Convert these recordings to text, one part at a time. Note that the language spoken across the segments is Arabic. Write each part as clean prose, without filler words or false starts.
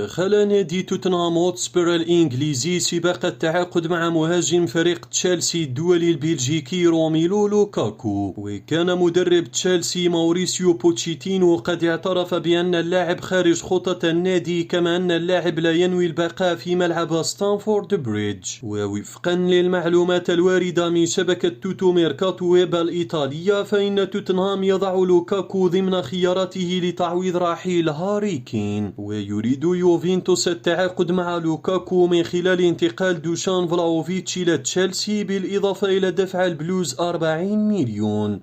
دخل نادي توتنهام هوتسبير الإنجليزي سباق التعاقد مع مهاجم فريق تشيلسي الدولي البلجيكي روميلو لوكاكو. وكان مدرب تشيلسي ماوريسيو بوتشيتينو قد اعترف بأن اللاعب خارج خطط النادي، كما أن اللاعب لا ينوي البقاء في ملعب ستانفورد بريدج. ووفقا للمعلومات الواردة من شبكة توتو ميركاتو ويب الإيطالية، فإن توتنهام يضع لوكاكو ضمن خياراته لتعويض رحيل هاري كين. ويريد يوفنتوس التعاقد مع لوكاكو من خلال انتقال دوشان فلاوفيتش إلى تشيلسي، بالإضافة إلى دفع البلوز 40 مليون.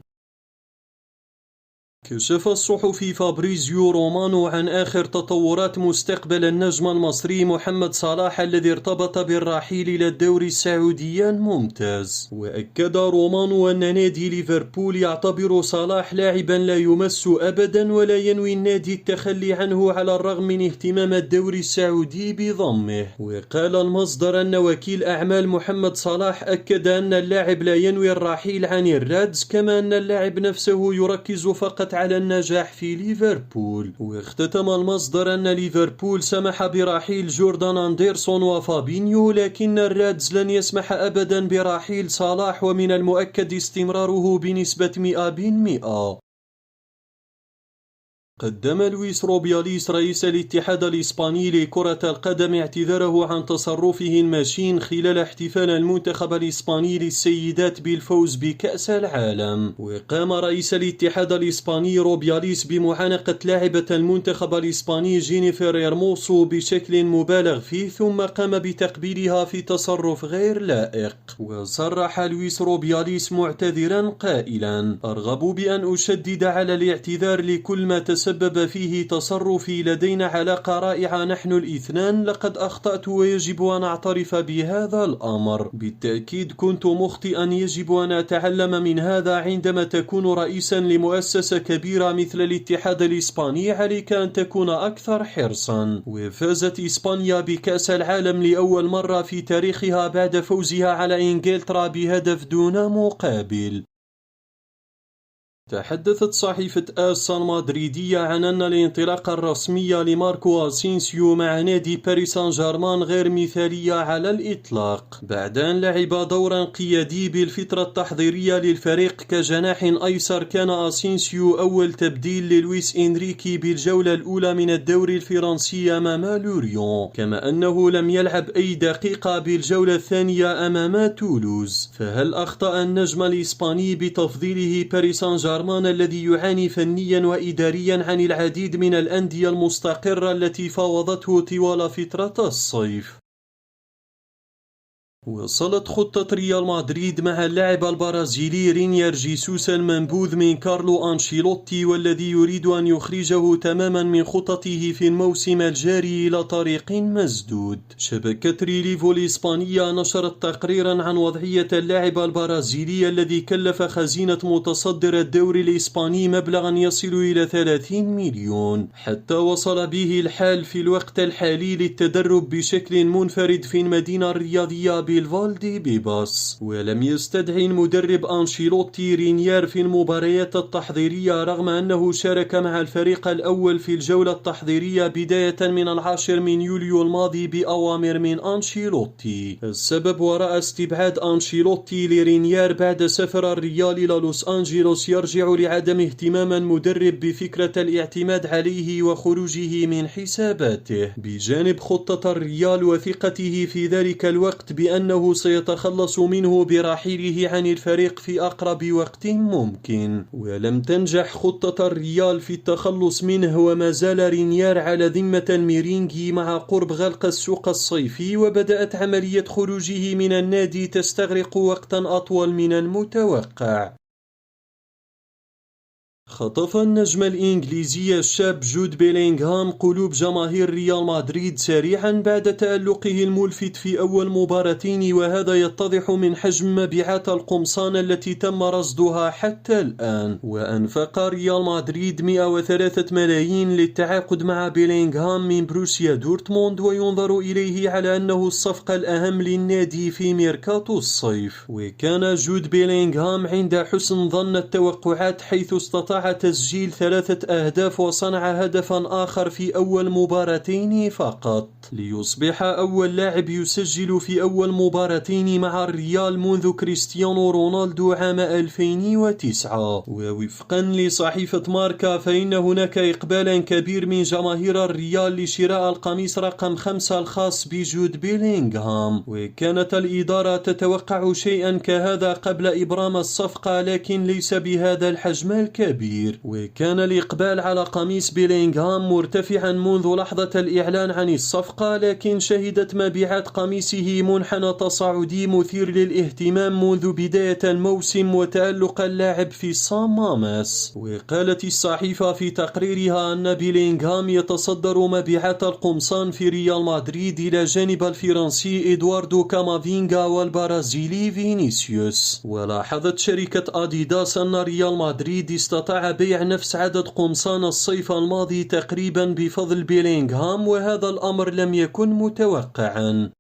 كشف الصحفي فابريزيو رومانو عن آخر تطورات مستقبل النجم المصري محمد صلاح الذي ارتبط بالرحيل إلى الدوري السعودي الممتاز. وأكد رومانو أن نادي ليفربول يعتبر صلاح لاعبا لا يمس أبدا، ولا ينوي النادي التخلي عنه على الرغم من اهتمام الدوري السعودي بضمه. وقال المصدر أن وكيل أعمال محمد صلاح أكد أن اللاعب لا ينوي الرحيل عن الرادز، كما أن اللاعب نفسه يركز فقط على النجاح في ليفربول. واختتم المصدر أن ليفربول سمح برحيل جوردان أندرسون وفابينيو، لكن الرادز لن يسمح أبدا برحيل صلاح، ومن المؤكد استمراره بنسبة 100%. قدم لويس روبياليس رئيس الاتحاد الإسباني لكرة القدم اعتذاره عن تصرفه المشين خلال احتفال المنتخب الإسباني للسيدات بالفوز بكأس العالم. وقام رئيس الاتحاد الإسباني روبياليس بمعانقة لاعبة المنتخب الإسباني جينيفر إيرموسو بشكل مبالغ فيه، ثم قام بتقبيلها في تصرف غير لائق. وصرح لويس روبياليس معتذرا قائلا: أرغب بأن أشدد على الاعتذار لكل ما تسبب فيه تصرفي، لدينا علاقة رائعة نحن الاثنان، لقد أخطأت ويجب أن أعترف بهذا الأمر. بالتأكيد كنت مخطئا، يجب أن أتعلم من هذا. عندما تكون رئيسا لمؤسسة كبيرة مثل الاتحاد الإسباني عليك أن تكون أكثر حرصا. وفازت إسبانيا بكأس العالم لأول مرة في تاريخها بعد فوزها على إنجلترا بهدف دون مقابل. تحدثت صحيفة آس المدريدية عن أن الانطلاقة الرسمية لماركو أسينسيو مع نادي باريس سان جيرمان غير مثالية على الإطلاق، بعد أن لعب دورا قيادي بالفترة التحضيرية للفريق كجناح أيسر. كان أسينسيو أول تبديل للويس إنريكي بالجولة الأولى من الدوري الفرنسي أمام لوريون، كما أنه لم يلعب أي دقيقة بالجولة الثانية أمام تولوز. فهل أخطأ النجم الإسباني بتفضيله باريس سان جيرمان الذي يعاني فنيا وإداريا عن العديد من الأندية المستقرة التي فاوضته طوال فترة الصيف؟ وصلت خطة ريال مدريد مع اللاعب البرازيلي رينيار جيسوس المنبوذ من كارلو أنشيلوتي، والذي يريد أن يخرجه تماما من خططه في الموسم الجاري إلى طريق مسدود. شبكة ريليفو الإسبانية نشرت تقريرا عن وضعية اللاعب البرازيلي الذي كلف خزينة متصدر الدوري الإسباني مبلغا يصل إلى 30 مليون، حتى وصل به الحال في الوقت الحالي للتدرب بشكل منفرد في المدينة الرياضية بالفالدي بيباس. ولم يستدعي المدرب أنشيلوتي رينيار في المباريات التحضيرية، رغم أنه شارك مع الفريق الأول في الجولة التحضيرية بداية من 10 من يوليو الماضي بأوامر من أنشيلوتي. السبب وراء استبعاد أنشيلوتي لرينيار بعد سفر الريال إلى لوس أنجلوس يرجع لعدم اهتمام المدرب بفكرة الاعتماد عليه وخروجه من حساباته، بجانب خطة الريال وثقته في ذلك الوقت بأنه سيتخلص منه برحيله عن الفريق في أقرب وقت ممكن. ولم تنجح خطة الريال في التخلص منه، وما زال رينيار على ذمة الميرينجي مع قرب غلق السوق الصيفي، وبدأت عملية خروجه من النادي تستغرق وقتا أطول من المتوقع. خطف النجم الإنجليزي الشاب جود بيلينغهام قلوب جماهير ريال مدريد سريعا بعد تألقه الملفت في أول مباراتين، وهذا يتضح من حجم مبيعات القمصان التي تم رصدها حتى الآن. وأنفق ريال مدريد 103 ملايين للتعاقد مع بيلينغهام من بروسيا دورتموند، وينظر إليه على أنه الصفقة الأهم للنادي في ميركاتو الصيف. وكان جود بيلينغهام عند حسن ظن التوقعات، حيث استطاع استطاع تسجيل 3 أهداف وصنع هدفا آخر في أول مباراتين فقط، ليصبح أول لاعب يسجل في أول مباراتين مع الريال منذ كريستيانو رونالدو عام 2009. ووفقا لصحيفة ماركا فإن هناك إقبالا كبير من جماهير الريال لشراء القميص رقم 5 الخاص بجود بيلينغهام، وكانت الإدارة تتوقع شيئا كهذا قبل إبرام الصفقة لكن ليس بهذا الحجم الكبير. وكان الإقبال على قميص بيلينغهام مرتفعا منذ لحظة الإعلان عن الصفقة، لكن شهدت مبيعات قميصه منحنى تصاعدي مثير للاهتمام منذ بداية الموسم وتألق اللاعب في الصمامس. وقالت الصحيفة في تقريرها أن بيلينغهام يتصدر مبيعات القمصان في ريال مدريد إلى جانب الفرنسي إدواردو كامافينغا والبرازيلي فينيسيوس. ولاحظت شركة أديداس أن ريال مدريد استطاع بيع نفس عدد قمصان الصيف الماضي تقريبا بفضل بيلينغهام، وهذا الأمر لم يكن متوقعا.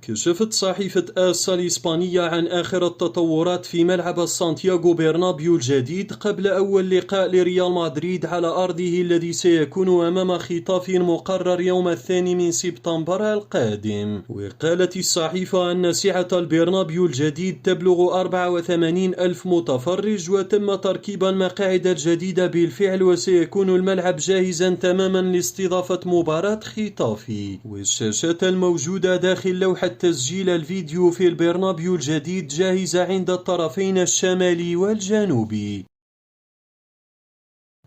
كشفت صحيفة آس الإسبانية عن آخر التطورات في ملعب سانتياغو برنابيو الجديد قبل أول لقاء لريال مدريد على أرضه الذي سيكون أمام خطاف مقرر يوم 2 سبتمبر القادم. وقالت الصحيفة أن سعة البرنابيو الجديد تبلغ 84,000 متفرج، وتم تركيب المقاعد الجديدة بالفعل، وسيكون الملعب جاهزا تماما لاستضافة مباراة خطافي. والشاشات الموجودة داخل لوحة تسجيل الفيديو في البرنابيو الجديد جاهزة عند الطرفين الشمالي والجنوبي.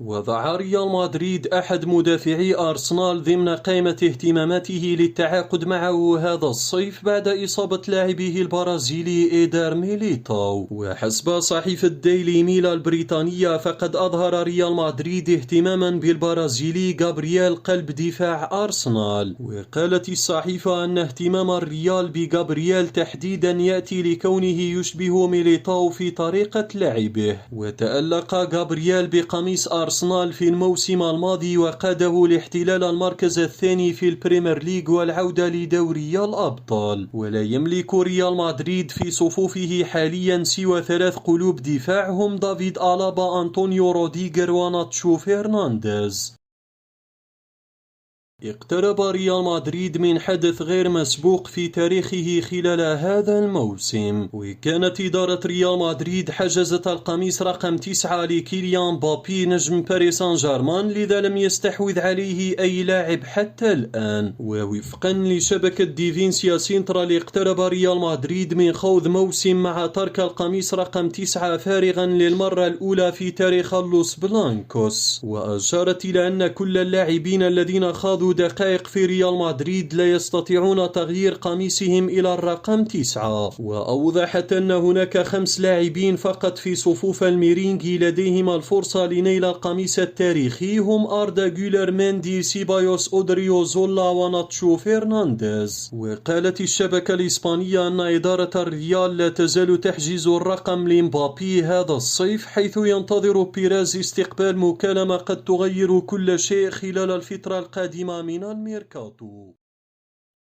وضع ريال مدريد أحد مدافعي أرسنال ضمن قائمة اهتماماته للتعاقد معه هذا الصيف بعد إصابة لاعبه البرازيلي إيدر ميليتاو. وحسب صحيفة ديلي ميل البريطانية فقد أظهر ريال مدريد اهتماما بالبرازيلي غابرييل قلب دفاع أرسنال. وقالت الصحيفة أن اهتمام الريال بغابرييل تحديدا يأتي لكونه يشبه ميليتاو في طريقة لعبه. وتألق غابرييل بقميص أرسنال في الموسم الماضي وقاده لاحتلال المركز الثاني في البريمير ليج والعودة لدوري الأبطال. ولا يملك ريال مدريد في صفوفه حاليا سوى 3 قلوب دفاع هم دافيد ألابا، أنطونيو روديغر وناتشو فرنانديز. اقترب ريال مدريد من حدث غير مسبوق في تاريخه خلال هذا الموسم، وكانت إدارة ريال مدريد حجزت القميص رقم 9 لكيليان بابي نجم باريس سان جيرمان، لذا لم يستحوذ عليه أي لاعب حتى الآن. ووفقا لشبكة ديفينسيا سينترال اقترب ريال مدريد من خوض موسم مع ترك القميص رقم 9 فارغا للمرة الأولى في تاريخ اللوس بلانكوس. وأشارت إلى أن كل اللاعبين الذين خاضوا دقائق في ريال مدريد لا يستطيعون تغيير قميصهم إلى الرقم 9. وأوضحت أن هناك 5 لاعبين فقط في صفوف الميرينغي لديهم الفرصة لنيل القميص التاريخي، هم أردا جولر، مندي، سيبايوس، أودريو زولا وناتشو فرنانديز. وقالت الشبكة الإسبانية أن إدارة الريال لا تزال تحجز الرقم لمبابي هذا الصيف، حيث ينتظر بيريز استقبال مكالمة قد تغير كل شيء خلال الفترة القادمة من الميركاتو.